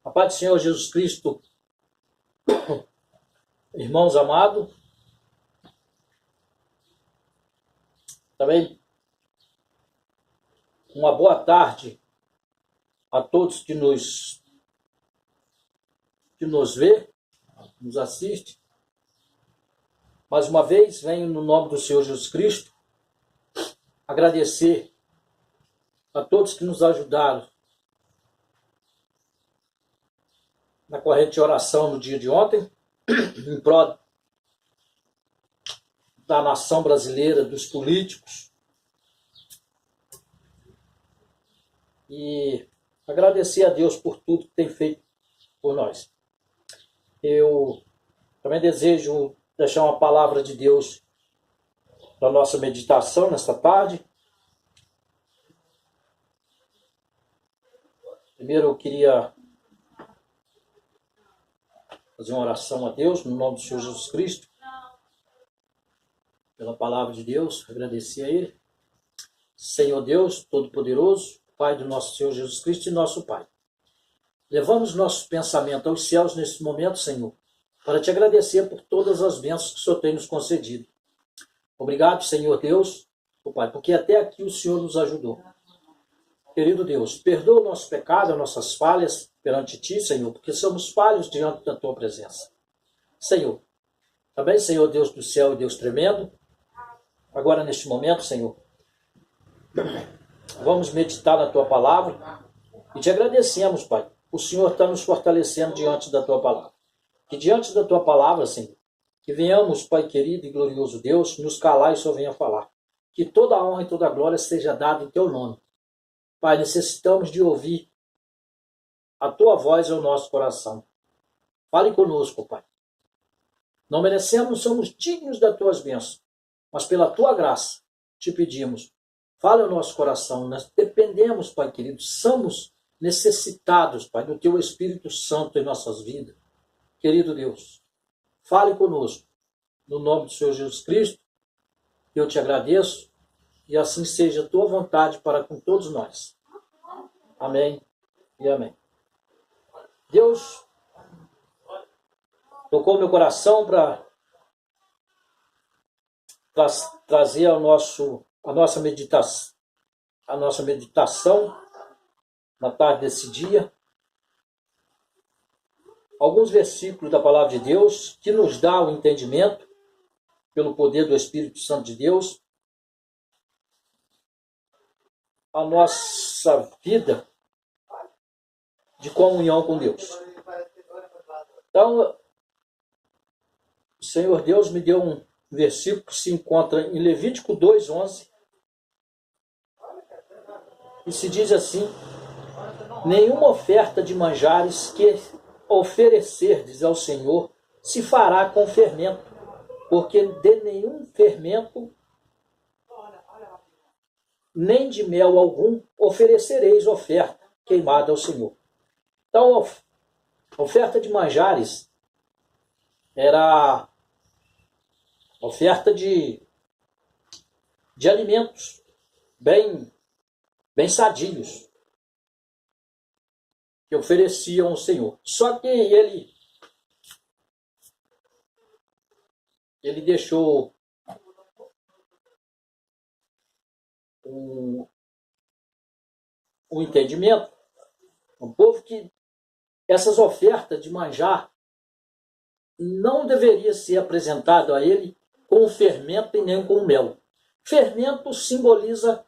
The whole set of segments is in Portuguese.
A paz do Senhor Jesus Cristo, irmãos amados, também uma boa tarde a todos que nos vê, nos assiste. Mais uma vez, venho no nome do Senhor Jesus Cristo agradecer a todos que nos ajudaram na corrente de oração no dia de ontem, em prol da nação brasileira, dos políticos. E agradecer a Deus por tudo que tem feito por nós. Eu também desejo deixar uma palavra de Deus para a nossa meditação nesta tarde. Primeiro eu queria fazer uma oração a Deus, no nome do Senhor Jesus Cristo, pela palavra de Deus, agradecer a Ele. Senhor Deus, Todo-Poderoso, Pai do nosso Senhor Jesus Cristo e nosso Pai. Levamos nosso pensamento aos céus nesse momento, Senhor, para te agradecer por todas as bênçãos que o Senhor tem nos concedido. Obrigado, Senhor Deus, Pai, porque até aqui o Senhor nos ajudou. Querido Deus, perdoa o nosso pecado, as nossas falhas perante Ti, Senhor, porque somos falhos diante da Tua presença. Senhor, também, Senhor Deus do céu e Deus tremendo, agora neste momento, Senhor, vamos meditar na Tua palavra e te agradecemos, Pai. O Senhor está nos fortalecendo diante da Tua palavra. Que diante da Tua palavra, Senhor, que venhamos, Pai querido e glorioso Deus, nos calar e só venha falar. Que toda a honra e toda a glória seja dada em Teu nome. Pai, necessitamos de ouvir a Tua voz ao nosso coração. Fale conosco, Pai. Não merecemos, não somos dignos das Tuas bênçãos, mas pela Tua graça te pedimos. Fale ao nosso coração. Nós dependemos, Pai querido, somos necessitados, Pai, do Teu Espírito Santo em nossas vidas. Querido Deus, fale conosco. No nome do Senhor Jesus Cristo, eu te agradeço e assim seja a Tua vontade para com todos nós. Amém e amém. Deus tocou meu coração para trazer a nossa meditação na tarde desse dia. Alguns versículos da palavra de Deus que nos dá o entendimento, pelo poder do Espírito Santo de Deus, a nossa vida de comunhão com Deus. Então, o Senhor Deus me deu um versículo que se encontra em Levítico 2:11, e se diz assim: nenhuma oferta de manjares que oferecerdes ao Senhor se fará com fermento, porque de nenhum fermento nem de mel algum oferecereis oferta queimada ao Senhor. Então, a oferta de manjares era oferta de alimentos bem sadios que ofereciam ao Senhor. Só que ele deixou um entendimento, um povo que essas ofertas de manjar não deveria ser apresentado a ele com fermento e nem com mel. Fermento simboliza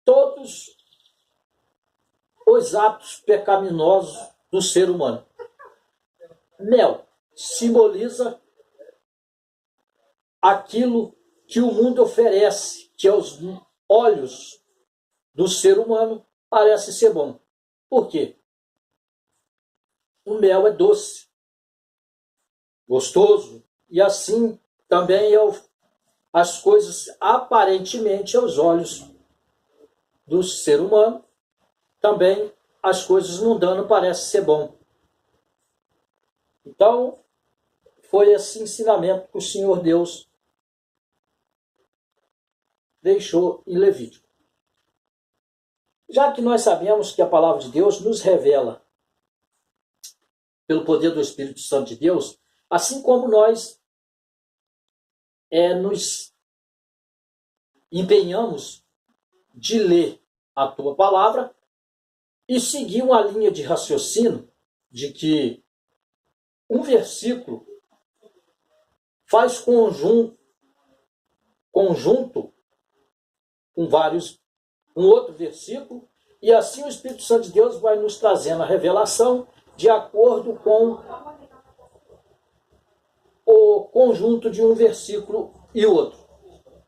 todos os atos pecaminosos do ser humano. Mel simboliza aquilo que o mundo oferece, que aos olhos do ser humano parece ser bom. Por quê? O mel é doce, gostoso, e assim também as coisas aparentemente aos olhos do ser humano, também as coisas mundanas parecem ser bom. Então, foi esse ensinamento que o Senhor Deus deixou em Levítico. Já que nós sabemos que a palavra de Deus nos revela, pelo poder do Espírito Santo de Deus, assim como nós nos empenhamos de ler a tua palavra e seguir uma linha de raciocínio de que um versículo faz conjunto com um outro versículo, e assim o Espírito Santo de Deus vai nos trazendo a revelação de acordo com o conjunto de um versículo e outro.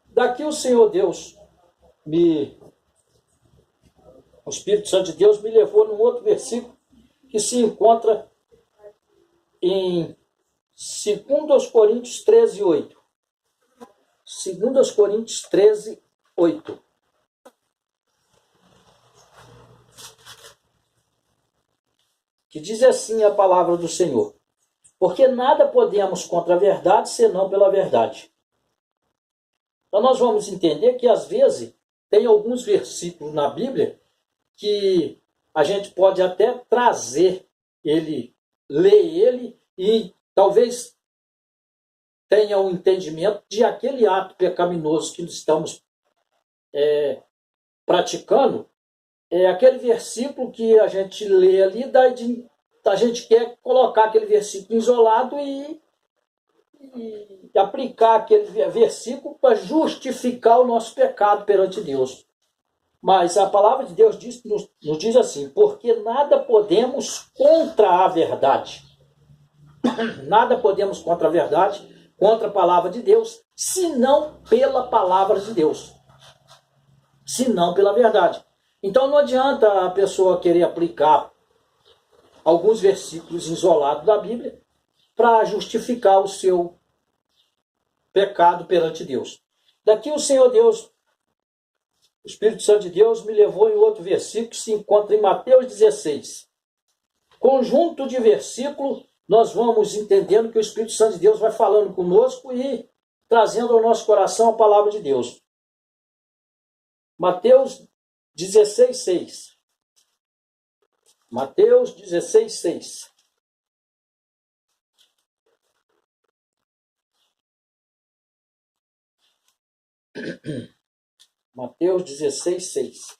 Daqui o Senhor Deus o Espírito Santo de Deus me levou num outro versículo que se encontra em 2 Coríntios 13, 8. 2 Coríntios 13, 8. Que diz assim a palavra do Senhor: porque nada podemos contra a verdade, senão pela verdade. Então nós vamos entender que às vezes tem alguns versículos na Bíblia que a gente pode até trazer ele, ler ele e talvez tenha um entendimento de aquele ato pecaminoso que estamos praticando. É aquele versículo que a gente lê ali, a gente quer colocar aquele versículo isolado e aplicar aquele versículo para justificar o nosso pecado perante Deus. Mas a palavra de Deus nos diz assim: porque nada podemos contra a verdade. Nada podemos contra a verdade, contra a palavra de Deus, senão pela palavra de Deus. Senão pela verdade. Então não adianta a pessoa querer aplicar alguns versículos isolados da Bíblia para justificar o seu pecado perante Deus. Daqui o Senhor Deus, o Espírito Santo de Deus, me levou em outro versículo que se encontra em Mateus 16. Conjunto de versículos, nós vamos entendendo que o Espírito Santo de Deus vai falando conosco e trazendo ao nosso coração a palavra de Deus. Mateus 16, 6. Mateus 16, 6. Mateus 16, 6.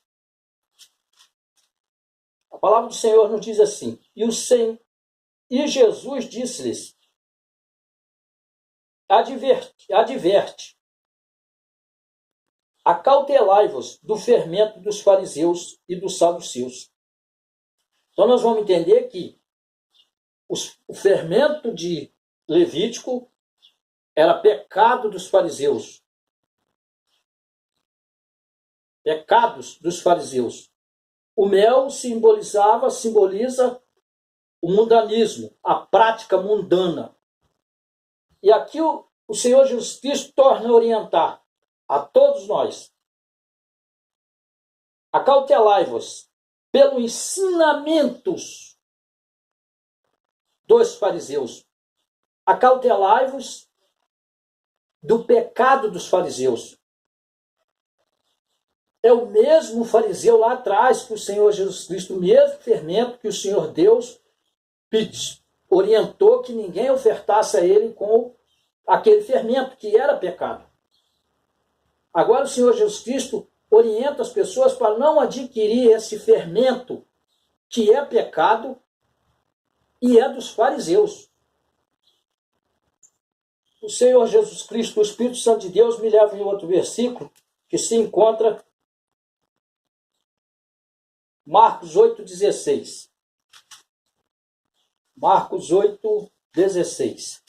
A palavra do Senhor nos diz assim: e Jesus disse-lhes: adverte, acautelai-vos do fermento dos fariseus e dos saduceus. Então nós vamos entender que o fermento de Levítico era pecado dos fariseus. Pecados dos fariseus. O mel simboliza o mundanismo, a prática mundana. E aqui o Senhor Jesus Cristo torna a orientar a todos nós. Acautelai-vos pelos ensinamentos dos fariseus. Acautelai-vos do pecado dos fariseus. É o mesmo fariseu lá atrás que o Senhor Jesus Cristo, o mesmo fermento que o Senhor Deus orientou que ninguém ofertasse a ele com aquele fermento que era pecado. Agora o Senhor Jesus Cristo orienta as pessoas para não adquirir esse fermento que é pecado e é dos fariseus. O Senhor Jesus Cristo, o Espírito Santo de Deus, me leva em outro versículo que se encontra Marcos 8,16. Marcos 8,16.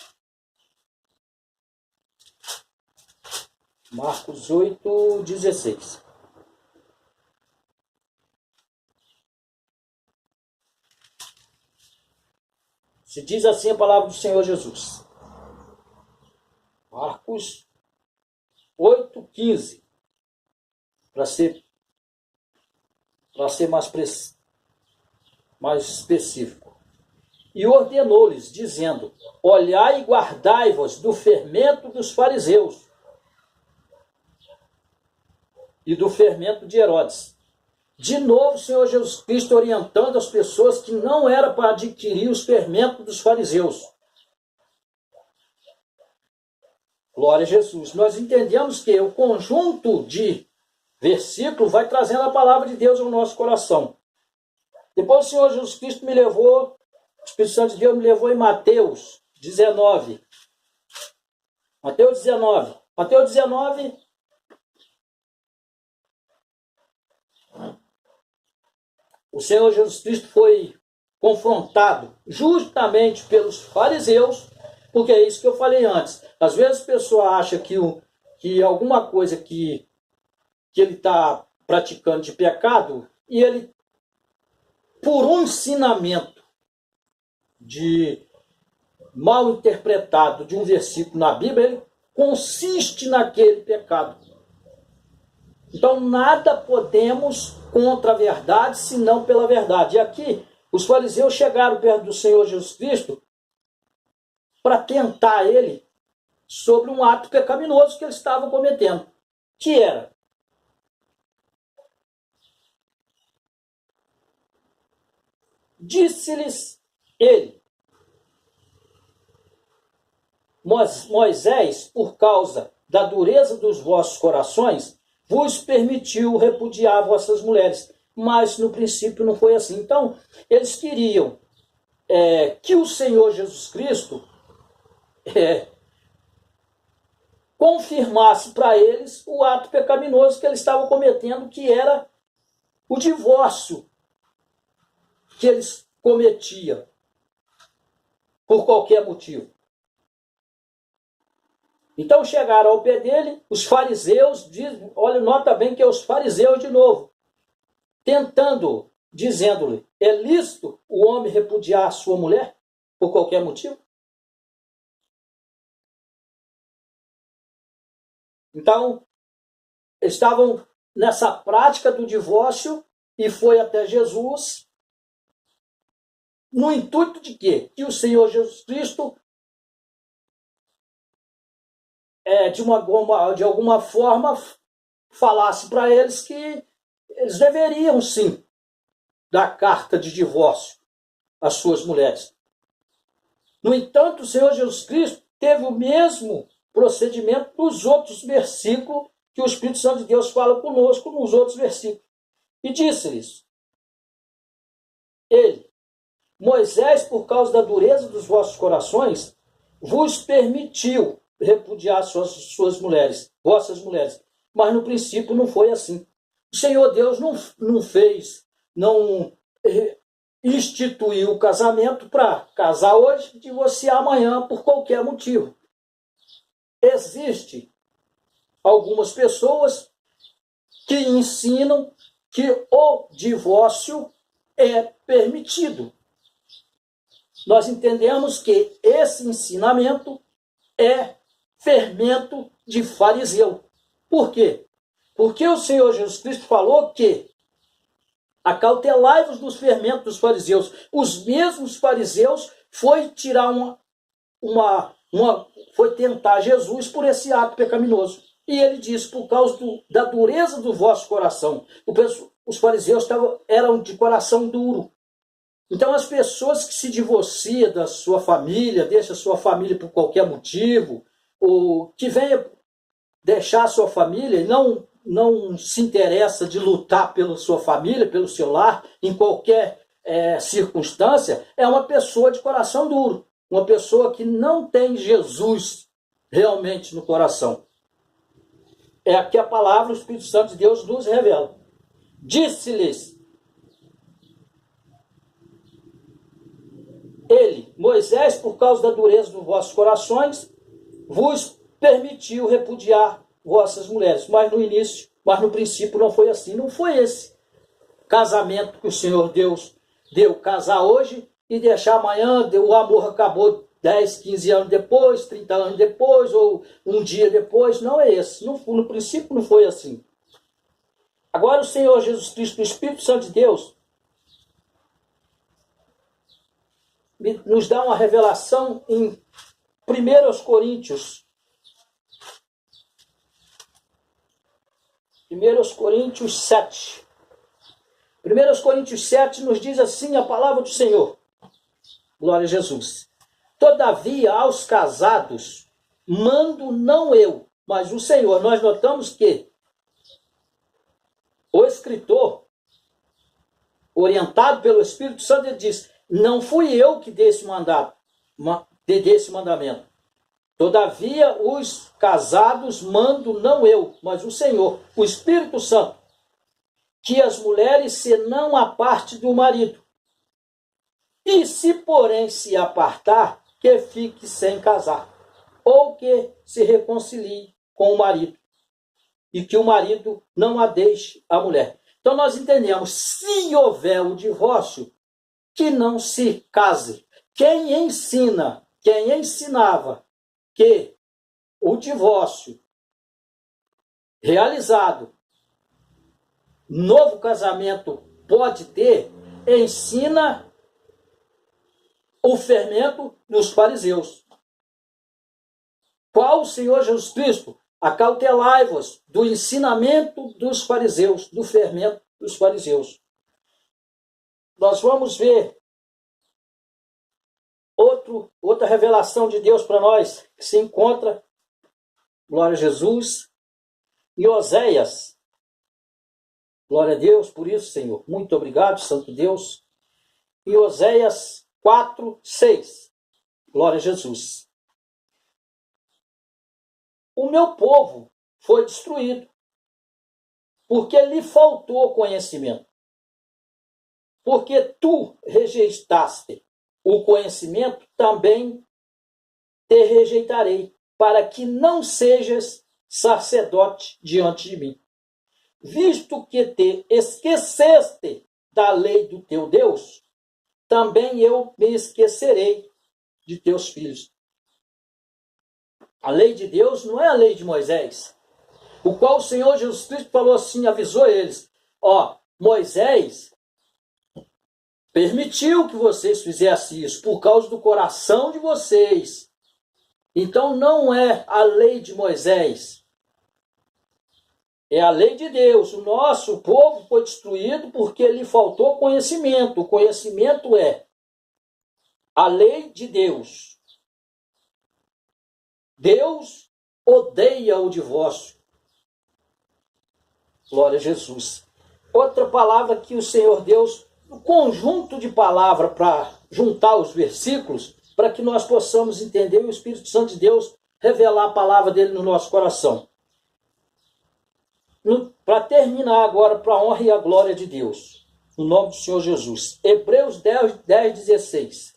Marcos 8,16. Se diz assim a palavra do Senhor Jesus. Marcos 8,15. Para ser mais específico. E ordenou-lhes, dizendo: olhai e guardai-vos do fermento dos fariseus e do fermento de Herodes. de novo o Senhor Jesus Cristo orientando as pessoas que não era para adquirir os fermentos dos fariseus. Glória a Jesus. Nós entendemos que o conjunto de versículos vai trazendo a palavra de Deus ao nosso coração. Depois o Senhor Jesus Cristo me levou, o Espírito Santo de Deus me levou em Mateus 19. Mateus 19. Mateus 19. O Senhor Jesus Cristo foi confrontado justamente pelos fariseus, porque é isso que eu falei antes. Às vezes a pessoa acha que alguma coisa que ele está praticando de pecado, e ele, por um ensinamento de mal interpretado de um versículo na Bíblia, ele consiste naquele pecado. Então, nada podemos contra a verdade, senão pela verdade. E aqui, os fariseus chegaram perto do Senhor Jesus Cristo para tentar ele sobre um ato pecaminoso que eles estavam cometendo, que era disse-lhes ele: Moisés, por causa da dureza dos vossos corações, vos permitiu repudiar vossas mulheres. Mas no princípio não foi assim. Então, eles queriam que o Senhor Jesus Cristo confirmasse para eles o ato pecaminoso que eles estavam cometendo, que era o divórcio que eles cometiam por qualquer motivo. Então chegaram ao pé dele, os fariseus, olha, nota bem que é os fariseus de novo, tentando, dizendo-lhe: é lícito o homem repudiar a sua mulher por qualquer motivo? Então, estavam nessa prática do divórcio e foi até Jesus, no intuito de quê? Que o Senhor Jesus Cristo de alguma forma falasse para eles que eles deveriam sim dar carta de divórcio às suas mulheres. No entanto, o Senhor Jesus Cristo teve o mesmo procedimento nos outros versículos que o Espírito Santo de Deus fala conosco nos outros versículos. E disse-lhes ele: Moisés, por causa da dureza dos vossos corações, vos permitiu repudiar suas mulheres, vossas mulheres. Mas no princípio não foi assim. O Senhor Deus não instituiu o casamento para casar hoje e divorciar amanhã por qualquer motivo. Existem algumas pessoas que ensinam que o divórcio é permitido. Nós entendemos que esse ensinamento é fermento de fariseu. Por quê? Porque o Senhor Jesus Cristo falou que acautelai-vos dos fermentos dos fariseus. Os mesmos fariseus foi tirar foi tentar Jesus por esse ato pecaminoso. E ele disse: por causa da dureza do vosso coração. Os fariseus eram de coração duro. Então, as pessoas que se divorciam da sua família, deixam a sua família por qualquer motivo, ou que venha deixar a sua família e não se interessa de lutar pela sua família, pelo seu lar, em qualquer circunstância, é uma pessoa de coração duro, uma pessoa que não tem Jesus realmente no coração. É aqui a palavra, o Espírito Santo de Deus nos revela. Disse-lhes ele: Moisés, por causa da dureza dos vossos corações, vos permitiu repudiar vossas mulheres. Mas no princípio não foi assim. Não foi esse casamento que o Senhor Deus deu, casar hoje e deixar amanhã, o amor acabou 10, 15 anos depois, 30 anos depois, ou um dia depois. Não é esse. No princípio não foi assim. Agora o Senhor Jesus Cristo, o Espírito Santo de Deus, nos dá uma revelação em 1 Coríntios. 1 Coríntios 7. 1 Coríntios 7 nos diz assim a palavra do Senhor. Glória a Jesus. Todavia, aos casados, mando não eu, mas o Senhor. Nós notamos que o escritor, orientado pelo Espírito Santo, ele diz, não fui eu que dei esse mandato, desse mandamento. Todavia, os casados mando não eu, mas o Senhor, o Espírito Santo, que as mulheres se não apartem do marido. E se, porém, se apartar, que fique sem casar, ou que se reconcilie com o marido, e que o marido não a deixe a mulher. Então nós entendemos, se houver o divórcio, que não se case. Quem ensinava que o divórcio realizado, novo casamento pode ter, ensina o fermento dos fariseus. Qual o Senhor Jesus Cristo? Acautelai-vos do ensinamento dos fariseus, do fermento dos fariseus. Nós vamos ver outra revelação de Deus para nós, que se encontra, glória a Jesus, em Oséias. Glória a Deus por isso, Senhor. Muito obrigado, Santo Deus. Em Oséias 4:6. Glória a Jesus. O meu povo foi destruído, porque lhe faltou conhecimento. Porque tu rejeitaste o conhecimento, também te rejeitarei, para que não sejas sacerdote diante de mim. Visto que te esqueceste da lei do teu Deus, também eu me esquecerei de teus filhos. A lei de Deus não é a lei de Moisés, o qual o Senhor Jesus Cristo falou assim, avisou eles, Moisés permitiu que vocês fizessem isso por causa do coração de vocês. Então não é a lei de Moisés, é a lei de Deus. O nosso povo foi destruído porque lhe faltou conhecimento. O conhecimento é a lei de Deus. Deus odeia o divórcio. Glória a Jesus. Outra palavra que o Senhor Deus, um conjunto de palavras para juntar os versículos, para que nós possamos entender e o Espírito Santo de Deus revelar a palavra dele no nosso coração. Para terminar agora, para a honra e a glória de Deus, no nome do Senhor Jesus. Hebreus 10:16.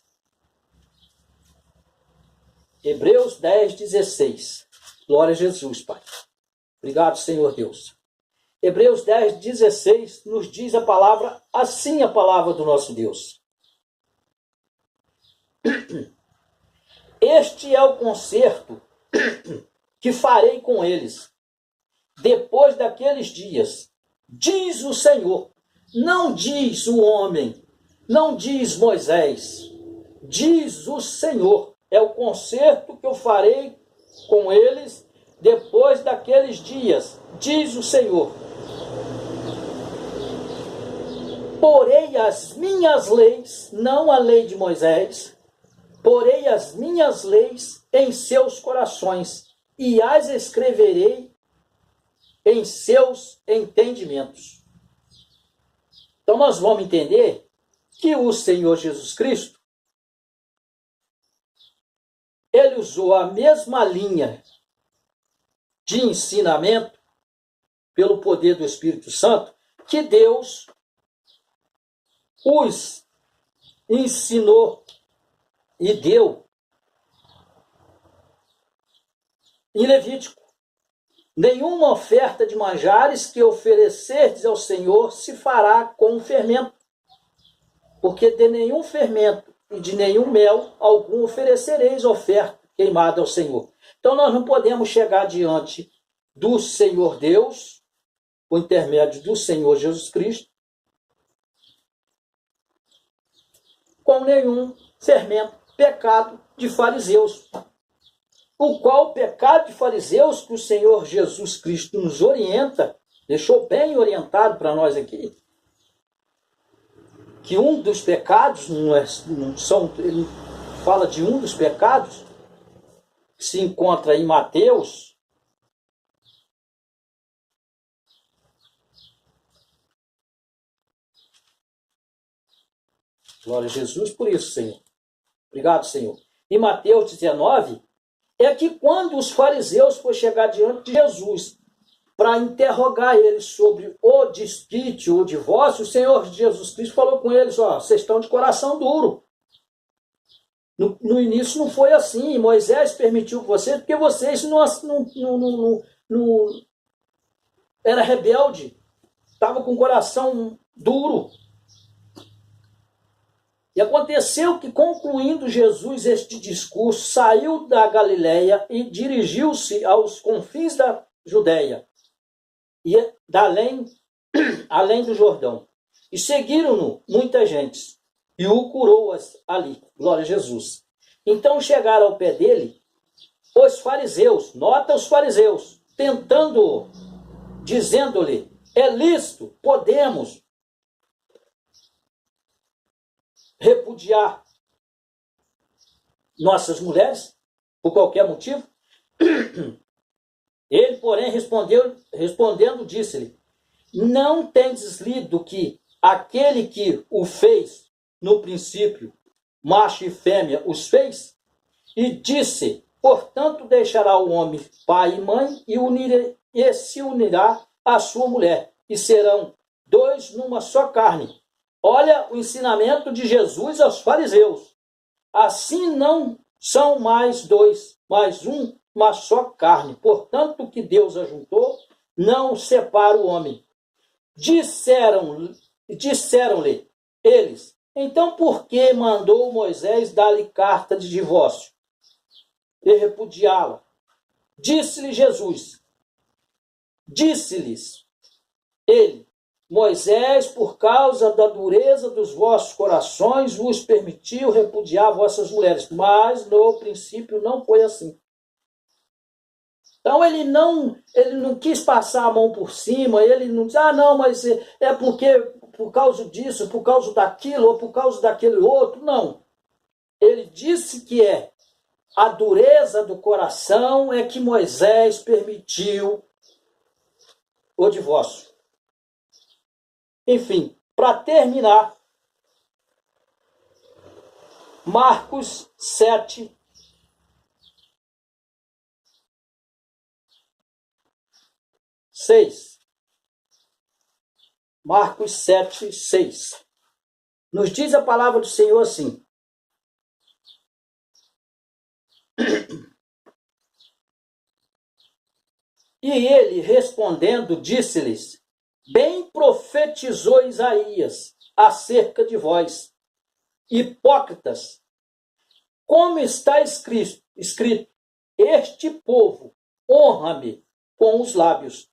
Hebreus 10:16. Glória a Jesus, Pai. Obrigado, Senhor Deus. Hebreus 10:16 nos diz a palavra, assim a palavra do nosso Deus. Este é o concerto que farei com eles depois daqueles dias, diz o Senhor. Não diz o homem, não diz Moisés, diz o Senhor. É o concerto que eu farei com eles depois daqueles dias, diz o Senhor. Porei as minhas leis, não a lei de Moisés, porei as minhas leis em seus corações e as escreverei em seus entendimentos. Então nós vamos entender que o Senhor Jesus Cristo, ele usou a mesma linha de ensinamento pelo poder do Espírito Santo que Deus os ensinou e deu em Levítico. Nenhuma oferta de manjares que oferecerdes ao Senhor se fará com fermento, porque de nenhum fermento e de nenhum mel algum oferecereis oferta queimada ao Senhor. Então nós não podemos chegar diante do Senhor Deus, por intermédio do Senhor Jesus Cristo, com nenhum fermento, pecado de fariseus. O qual o pecado de fariseus que o Senhor Jesus Cristo nos orienta, deixou bem orientado para nós aqui, que um dos pecados, ele fala de um dos pecados, que se encontra em Mateus, glória a Jesus por isso, Senhor. Obrigado, Senhor. Em Mateus 19, é que quando os fariseus foram chegar diante de Jesus para interrogar eles sobre o desquite, o divórcio, o Senhor Jesus Cristo falou com eles, ó, vocês estão de coração duro. No início não foi assim, Moisés permitiu vocês, porque vocês não era rebelde, estava com o coração duro. E aconteceu que, concluindo Jesus este discurso, saiu da Galileia e dirigiu-se aos confins da Judéia, e além do Jordão. E seguiram-no muita gente, e o curou ali. Glória a Jesus. Então chegaram ao pé dele os fariseus, nota os fariseus, tentando-o, dizendo-lhe, é lícito, podemos repudiar nossas mulheres por qualquer motivo? Ele, porém, respondendo, disse-lhe, não tendes lido que aquele que o fez no princípio, macho e fêmea os fez? E disse, portanto, deixará o homem pai e mãe e se unirá à sua mulher, e serão dois numa só carne. Olha o ensinamento de Jesus aos fariseus. Assim não são mais dois, mas uma só carne. Portanto, o que Deus ajuntou, não separa o homem. Disseram-lhe eles, então por que mandou Moisés dar-lhe carta de divórcio e repudiá-la? Disse-lhe Jesus, disse-lhes ele, Moisés, por causa da dureza dos vossos corações, vos permitiu repudiar vossas mulheres, mas no princípio não foi assim. Então ele não quis passar a mão por cima, ele não disse, não, mas é porque por causa disso, por causa daquilo, ou por causa daquele outro. Não. Ele disse que a dureza do coração é que Moisés permitiu o divórcio. Enfim, para terminar, Marcos 7, 6. Marcos 7, 6. Nos diz a palavra do Senhor assim. E ele, respondendo, disse-lhes, bem profetizou Isaías acerca de vós, hipócritas, como está escrito, este povo honra-me com os lábios,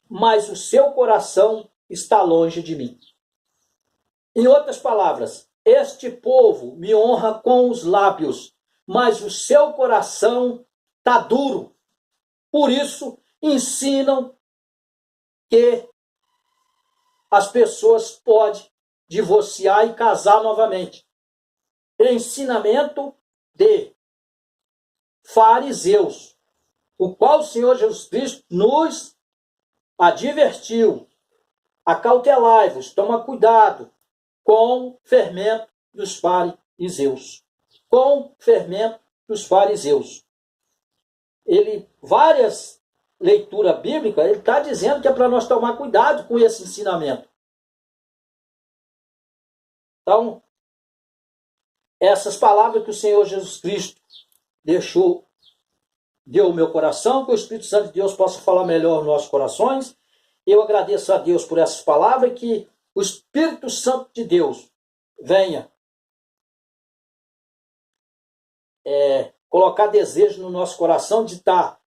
mas o seu coração está longe de mim. Em outras palavras, este povo me honra com os lábios, mas o seu coração está duro. Por isso, ensinam que as pessoas podem divorciar e casar novamente. Ensinamento de fariseus, o qual o Senhor Jesus Cristo nos advertiu. Acautelai-vos, toma cuidado com o fermento dos fariseus. Com o fermento dos fariseus. Várias leituras bíblicas, ele está dizendo que é para nós tomar cuidado com esse ensinamento. Então, essas palavras que o Senhor Jesus Cristo deu ao meu coração, que o Espírito Santo de Deus possa falar melhor nos nossos corações. Eu agradeço a Deus por essas palavras e que o Espírito Santo de Deus venha colocar desejo no nosso coração de estar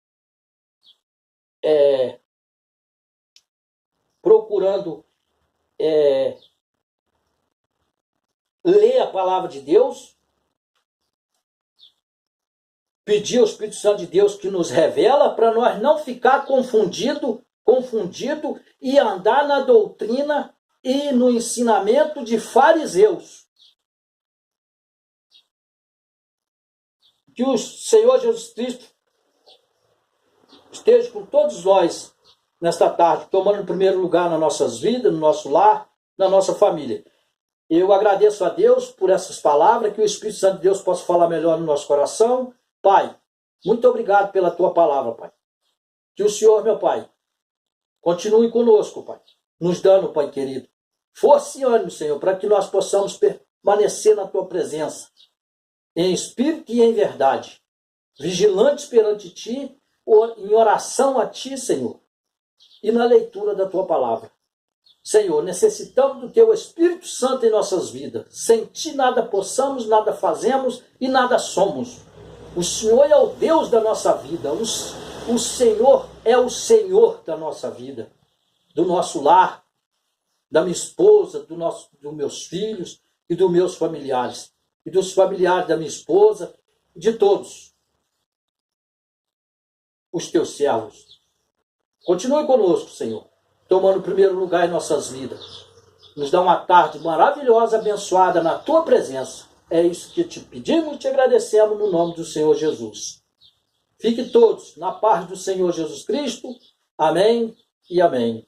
procurando ler a palavra de Deus, pedir ao Espírito Santo de Deus que nos revela para nós não ficar confundido e andar na doutrina e no ensinamento de fariseus. Que o Senhor Jesus Cristo esteja com todos nós nesta tarde, tomando o primeiro lugar nas nossas vidas, no nosso lar, na nossa família. Eu agradeço a Deus por essas palavras, que o Espírito Santo de Deus possa falar melhor no nosso coração. Pai, muito obrigado pela tua palavra, Pai. Que o Senhor, meu Pai, continue conosco, Pai, nos dando, Pai querido, força e ânimo, Senhor, para que nós possamos permanecer na tua presença, em espírito e em verdade, vigilantes perante ti, em oração a ti, Senhor, e na leitura da tua palavra. Senhor, necessitamos do teu Espírito Santo em nossas vidas. Sem ti nada possamos, nada fazemos e nada somos. O Senhor é o Deus da nossa vida. O Senhor é o Senhor da nossa vida, do nosso lar, da minha esposa, dos meus filhos e dos meus familiares. E dos familiares da minha esposa, de todos os teus servos. Continue conosco, Senhor, tomando o primeiro lugar em nossas vidas. Nos dá uma tarde maravilhosa, abençoada na tua presença. É isso que te pedimos e te agradecemos no nome do Senhor Jesus. Fique todos na paz do Senhor Jesus Cristo. Amém e amém.